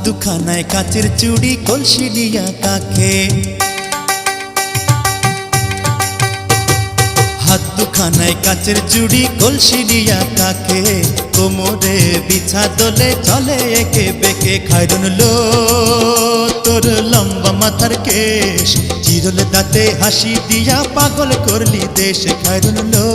দুখানায় কাচের চুড়ি কলসি দিয়া কাকে, হাত দুখানায় কাচের চুড়ি কলসি দিয়া কাকে, কোমরে বিছা দোলে চলে একে বেকে। খায়রুন লো তোর লম্বা মাথার কেশ, চিরল দাঁতে হাসি দিয়া পাগল করলি দেশ। খায়রুন লো।